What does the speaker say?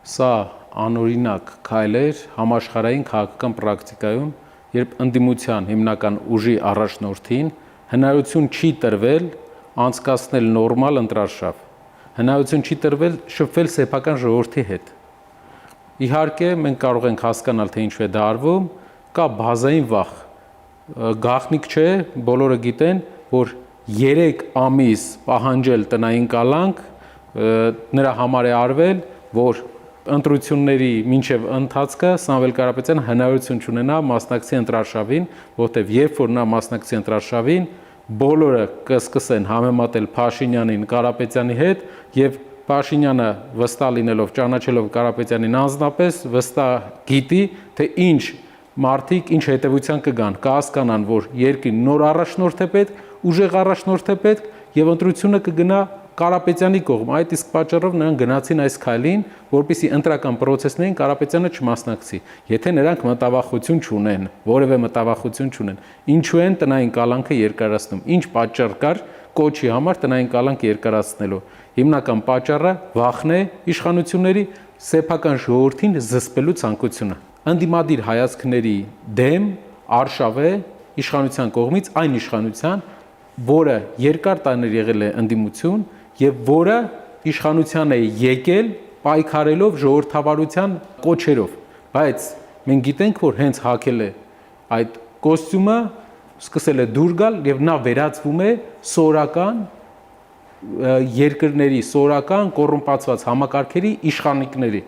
Սա անօրինակ քայլ էր համաշխարհային քաղաքական պրակտիկայում, երբ ընդդիմության հիմնական ուժի առաջնորդին հնարավորություն չի տրվել անցկացնել նորմալ ընտրարշավ, հնարավորություն չի տրվել շփվել սեփական ժողովրդի հետ։ Իհարկե, մենք կարող ենք հասկանալ, թե ինչու է դա արվում, կա բազային վախ, գաղտնիք չէ, բոլորը գիտեն, որ 3 ամիս պահանջել տնային կալանք նրա համար է արվել, որ ընտրությունների մինչև ընթացքը Սամվել Կարապետյանը հնարավորություն չունենա մասնակցի ընտրարշավին, որտեղ երբ որ նա մասնակցի ընտրարշավին, բոլորը կսկսեն համեմատել Փաշինյանին Կարապետյանի հետ եւ Փաշինյանը վստահ լինելով, ճանաչելով Կարապետյանին անձնապես, վստահ գիտի, թե ինչ մարդիկ ինչ հետևության կգան, կհասկանան, որ երկրին նոր առաջնորդ է պետք, ուժեղ առաջնորդ է պետք եւ ընտրությունը կգնա Կարապետյանի կողմ, այդ իսկ պատճառով նրանք գնացին այս քայլին, որպեսզի ընտրական process-ներին Կարապետյանը չմասնակցի։ Եթե նրանք մտավախություն չունեն, որևէ մտավախություն չունեն, ինչու են տնային կալանքը երկարացնում, ինչ պատճառ կար կոչի համար տնային կալանք երկարացնելու։ Հիմնական պատճառը վախն է իշխանությունների սեփական ժողովրդին զսպելու ցանկությունը։ Ընդդիմադիր հայացքների դեմ արշավ է իշխանության կողմից այն իշխանության, որը երկար տարիներ եղել է ընդդիմություն եւ որը իշխանության է եկել պայքարելով ժողովրդավարության կոչերով, բայց մենք գիտենք, որ հենց հագել է այդ կոստյումը, սկսել է դուր գալ եւ նա վերածվում է սորական երկրների, սորական կոռումպացված համակարգերի իշխանիկների։